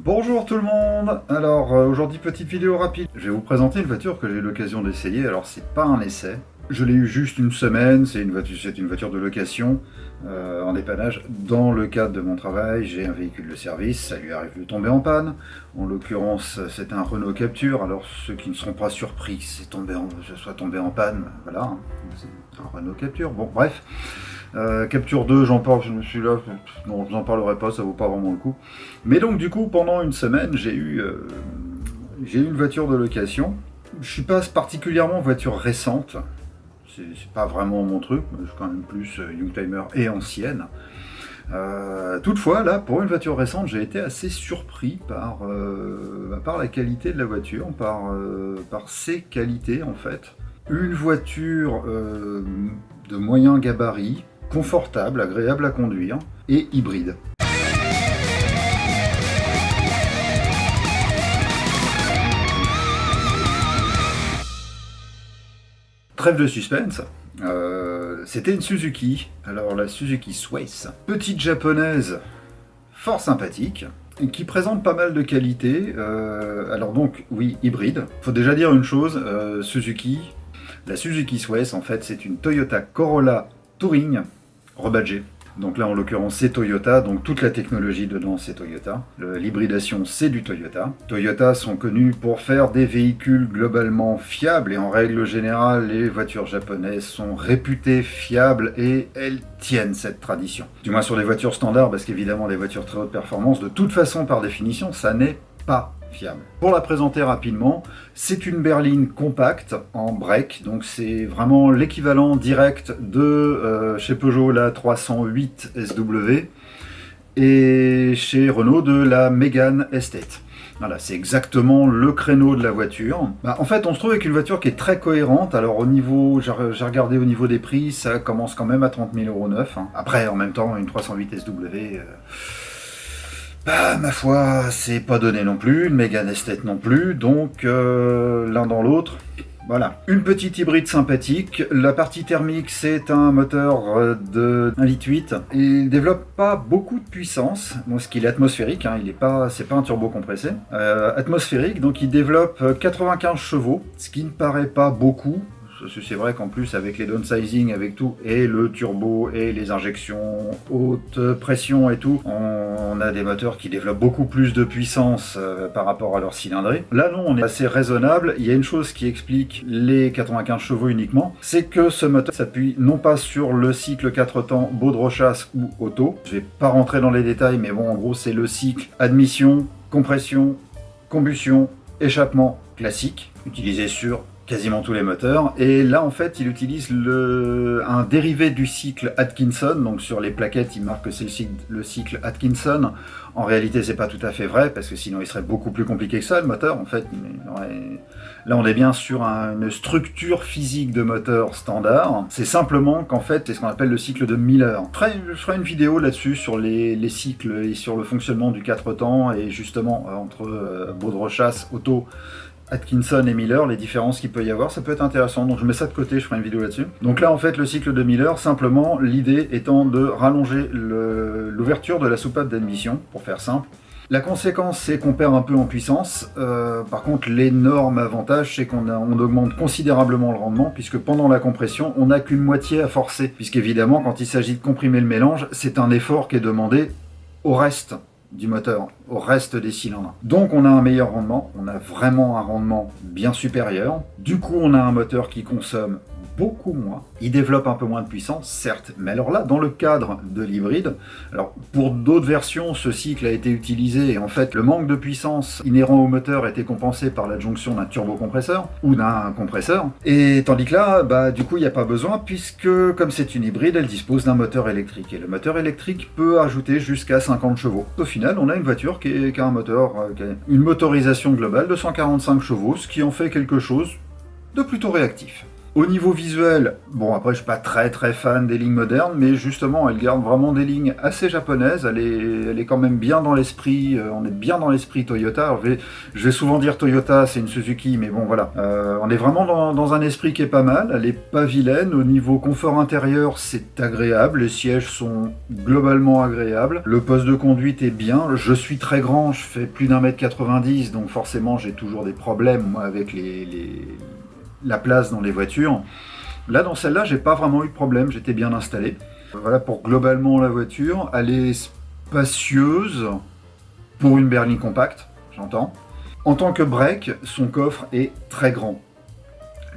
Bonjour tout le monde. Alors aujourd'hui petite vidéo rapide. Je vais vous présenter une voiture que j'ai eu l'occasion d'essayer. Alors c'est pas un essai. Je l'ai eu juste une semaine. C'est une voiture de location en dépannage. Dans le cadre de mon travail, j'ai un véhicule de service. Ça lui arrive de tomber en panne. En l'occurrence, c'est un Renault Captur. Alors ceux qui ne seront pas surpris que ce soit tombé en panne, voilà. Hein. C'est un Renault Captur. Bon bref. Capture 2, j'en parle, je me suis là, non, je n'en parlerai pas, ça vaut pas vraiment le coup. Mais donc du coup, pendant une semaine, j'ai eu une voiture de location. Je suis pas particulièrement voiture récente, c'est pas vraiment mon truc, je suis quand même plus Youngtimer et ancienne. Toutefois, là, pour une voiture récente, j'ai été assez surpris par la qualité de la voiture, par ses qualités en fait. Une voiture de moyen gabarit, confortable, agréable à conduire et hybride. Trêve de suspense, c'était une Suzuki, alors la Suzuki Sways, petite japonaise fort sympathique, qui présente pas mal de qualités, alors donc oui, hybride. Faut déjà dire une chose, la Suzuki Sways en fait c'est une Toyota Corolla Touring rebadgée. Donc là en l'occurrence c'est Toyota, donc toute la technologie dedans c'est Toyota. L'hybridation c'est du Toyota. Toyota sont connus pour faire des véhicules globalement fiables et en règle générale les voitures japonaises sont réputées fiables et elles tiennent cette tradition. Du moins sur les voitures standards parce qu'évidemment les voitures très haute performance de toute façon par définition ça n'est pas fiable. Pour la présenter rapidement, c'est une berline compacte en break, donc c'est vraiment l'équivalent direct de chez Peugeot la 308 SW et chez Renault de la Mégane Estate. Voilà, c'est exactement le créneau de la voiture. En fait, on se trouve avec une voiture qui est très cohérente. Alors au niveau, j'ai regardé au niveau des prix, ça commence quand même à 30 000 € neuf. Hein. Après, en même temps, une 308 SW... ma foi, c'est pas donné non plus, une Mégane Estate non plus, donc l'un dans l'autre. Voilà, une petite hybride sympathique. La partie thermique, c'est un moteur de 1,8 litre. Il développe pas beaucoup de puissance, ce qu'il est atmosphérique, hein, c'est pas un turbo compressé. Atmosphérique, donc il développe 95 chevaux, ce qui ne paraît pas beaucoup. C'est vrai qu'en plus avec les downsizing, avec tout, et le turbo, et les injections haute pression et tout, on a des moteurs qui développent beaucoup plus de puissance par rapport à leur cylindrée. Là non, on est assez raisonnable. Il y a une chose qui explique les 95 chevaux uniquement, c'est que ce moteur s'appuie non pas sur le cycle 4 temps Baudrochasse ou auto. Je vais pas rentrer dans les détails, mais bon, en gros c'est le cycle admission, compression, combustion, échappement classique, utilisé sur quasiment tous les moteurs, et là en fait il utilise un dérivé du cycle Atkinson, donc sur les plaquettes il marque que c'est le cycle Atkinson. En réalité c'est pas tout à fait vrai, parce que sinon il serait beaucoup plus compliqué que ça le moteur en fait. Là on est bien sur une structure physique de moteur standard, c'est simplement qu'en fait c'est ce qu'on appelle le cycle de Miller. Je ferai une vidéo là-dessus sur les cycles et sur le fonctionnement du 4 temps, et justement entre Baudrochasse, Auto, Atkinson et Miller, les différences qu'il peut y avoir, ça peut être intéressant, donc je mets ça de côté, je ferai une vidéo là-dessus. Donc là en fait le cycle de Miller, simplement l'idée étant de rallonger l'ouverture de la soupape d'admission, pour faire simple. La conséquence c'est qu'on perd un peu en puissance, par contre l'énorme avantage c'est qu'on augmente considérablement le rendement, puisque pendant la compression on n'a qu'une moitié à forcer, puisqu'évidemment quand il s'agit de comprimer le mélange, c'est un effort qui est demandé au reste du moteur, au reste des cylindres. Donc on a un meilleur rendement, on a vraiment un rendement bien supérieur. Du coup on a un moteur qui consomme beaucoup moins, il développe un peu moins de puissance, certes, mais alors là, dans le cadre de l'hybride, alors pour d'autres versions, ce cycle a été utilisé et en fait le manque de puissance inhérent au moteur était compensé par l'adjonction d'un turbocompresseur ou d'un compresseur, et tandis que là, du coup il n'y a pas besoin, puisque comme c'est une hybride, elle dispose d'un moteur électrique, et le moteur électrique peut ajouter jusqu'à 50 chevaux. Au final, on a une voiture qui a un moteur, qui a une motorisation globale de 145 chevaux, ce qui en fait quelque chose de plutôt réactif. Au niveau visuel, bon après je suis pas très fan des lignes modernes, mais justement elle garde vraiment des lignes assez japonaises, elle est quand même bien dans l'esprit, on est bien dans l'esprit Toyota. Alors, je vais souvent dire Toyota, c'est une Suzuki, mais bon voilà, on est vraiment dans un esprit qui est pas mal, elle est pas vilaine, au niveau confort intérieur c'est agréable, les sièges sont globalement agréables, le poste de conduite est bien, je suis très grand, je fais plus d'1m90, donc forcément j'ai toujours des problèmes moi avec la place dans les voitures. Là, dans celle-là, j'ai pas vraiment eu de problème, j'étais bien installé. Voilà pour globalement la voiture. Elle est spacieuse pour une berline compacte, j'entends. En tant que break, son coffre est très grand.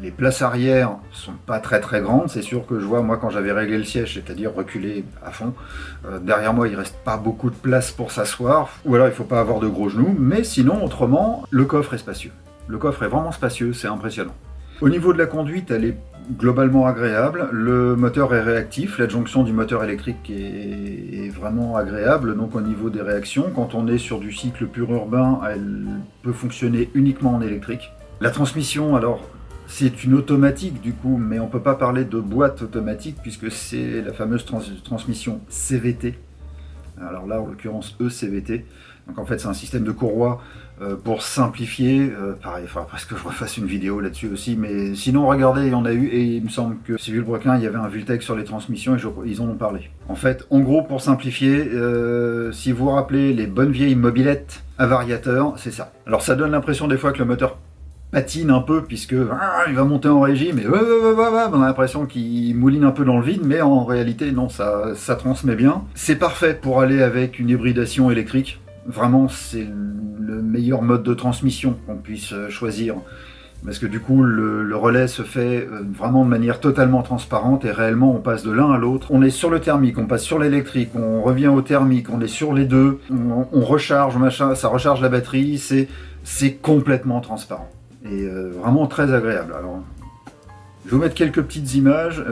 Les places arrière sont pas très grandes, c'est sûr que je vois moi quand j'avais réglé le siège, c'est-à-dire reculé à fond, derrière moi il reste pas beaucoup de place pour s'asseoir, ou alors il faut pas avoir de gros genoux, mais sinon autrement, le coffre est spacieux. Le coffre est vraiment spacieux, c'est impressionnant. Au niveau de la conduite, elle est globalement agréable, le moteur est réactif, l'adjonction du moteur électrique est vraiment agréable, donc au niveau des réactions, quand on est sur du cycle pur urbain, elle peut fonctionner uniquement en électrique. La transmission, alors, c'est une automatique du coup, mais on ne peut pas parler de boîte automatique puisque c'est la fameuse transmission CVT. Alors là, en l'occurrence, ECVT. Donc en fait, c'est un système de courroie pour simplifier. Pareil, il faudra presque que je refasse une vidéo là-dessus aussi. Mais sinon, regardez, il y en a eu. Et il me semble que chez Vulbrequin, il y avait un Vultec sur les transmissions et ils en ont parlé. En fait, en gros, pour simplifier, si vous vous rappelez les bonnes vieilles mobilettes à variateur, c'est ça. Alors ça donne l'impression des fois que le moteur patine un peu puisque il va monter en régime et on a l'impression qu'il mouline un peu dans le vide, mais en réalité non, ça transmet bien. C'est parfait pour aller avec une hybridation électrique. Vraiment, c'est le meilleur mode de transmission qu'on puisse choisir. Parce que du coup, le relais se fait vraiment de manière totalement transparente et réellement, on passe de l'un à l'autre. On est sur le thermique, on passe sur l'électrique, on revient au thermique, on est sur les deux, on recharge, machin, ça recharge la batterie, c'est complètement transparent. Et vraiment très agréable. Alors, je vais vous mettre quelques petites images.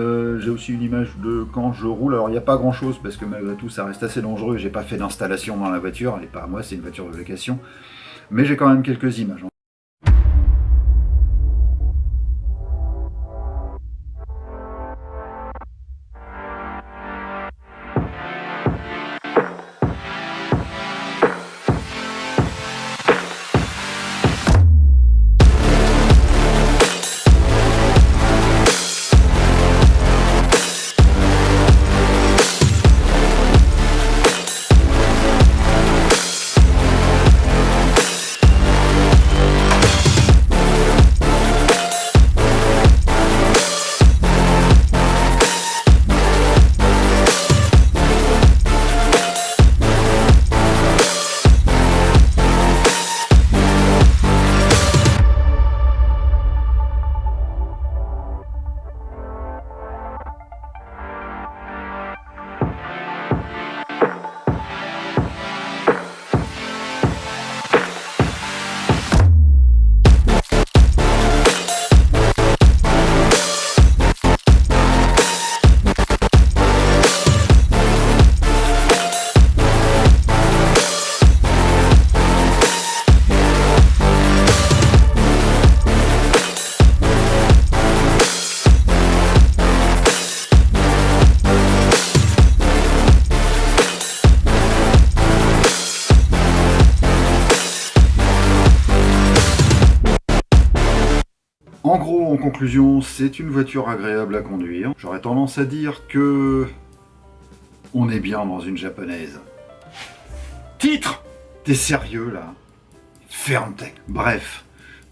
J'ai aussi une image de quand je roule. Alors il n'y a pas grand chose parce que malgré tout ça reste assez dangereux. J'ai pas fait d'installation dans la voiture. Elle n'est pas à moi, c'est une voiture de location. Mais j'ai quand même quelques images. En gros, en conclusion, c'est une voiture agréable à conduire. J'aurais tendance à dire que on est bien dans une japonaise. Titre! T'es sérieux là? Ferme-tech. Bref,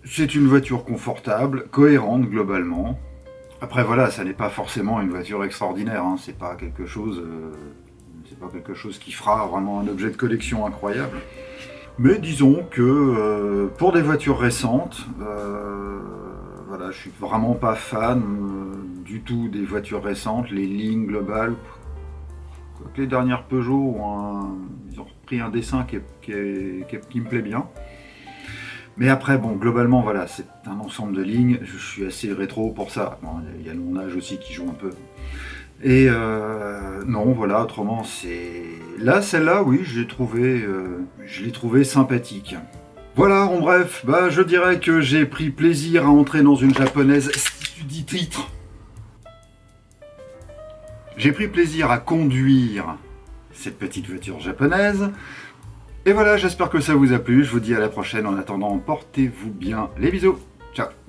c'est une voiture confortable, cohérente globalement. Après voilà, ça n'est pas forcément une voiture extraordinaire, hein. C'est pas quelque chose qui fera vraiment un objet de collection incroyable. Mais disons que pour des voitures récentes, voilà, je suis vraiment pas fan du tout des voitures récentes, les lignes globales. Les dernières Peugeot ils ont repris un dessin qui me plaît bien. Mais après, bon, globalement, voilà, c'est un ensemble de lignes. Je suis assez rétro pour ça. Bon, il y a mon âge aussi qui joue un peu. Et non, voilà, autrement, c'est... Là, celle-là, oui, je l'ai trouvé sympathique. Voilà, en bref, je dirais que j'ai pris plaisir à entrer dans une japonaise. Si tu dis titre. J'ai pris plaisir à conduire cette petite voiture japonaise. Et voilà, j'espère que ça vous a plu. Je vous dis à la prochaine. En attendant, portez-vous bien. Les bisous. Ciao.